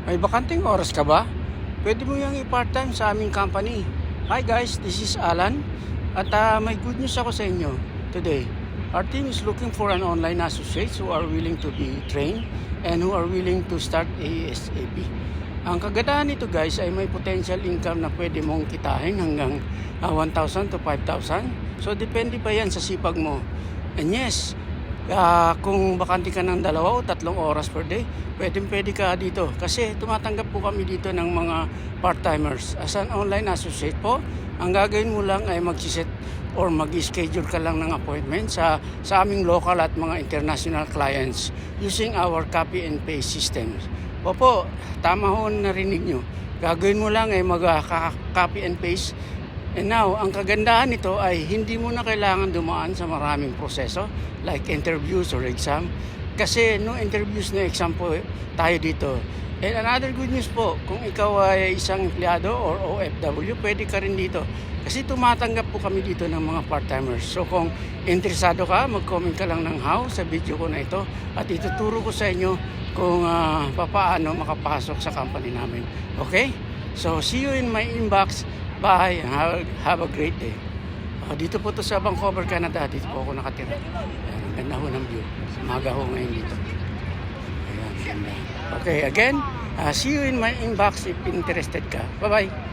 May bakanting oras ka ba? Pwede mo yung i-part-time sa aming company. Hi guys, this is Alan. At may good news ako sa inyo today. Our team is looking for an online associates who are willing to be trained and who are willing to start ASAP. Ang kagandahan nito guys ay may potential income na pwede mong kitahin hanggang 1,000 to 5,000. So depende pa yan sa sipag mo. And yes, kung bakante ka ng 2 o 3 oras per day, pwede ka dito. Kasi tumatanggap po kami dito ng mga part-timers. As an online associate po, ang gagawin mo lang ay mag-set or mag-schedule ka lang ng appointment sa aming local at mga international clients using our copy and paste systems. Opo, tama ho, narinig nyo. Gagawin mo lang ay mag-copy and paste. And now, ang kagandahan nito ay hindi mo na kailangan dumaan sa maraming proseso like interviews or exam. Kasi no interviews na exam po tayo dito. And another good news po, kung ikaw ay isang empleyado or OFW, pwede ka rin dito. Kasi tumatanggap po kami dito ng mga part-timers. So kung interesado ka, mag-comment ka lang ng how sa video ko na ito. At ituturo ko sa inyo kung paano makapasok sa company namin. Okay? So see you in my inbox. Bye and have a great day. Dito po to sa Vancouver, Canada. Dito po ako nakatira. Ayan, ang ganda ho ng view. Maga ho ngayon dito. Ayan, ganda. Okay, again, see you in my inbox if interested ka. Bye-bye.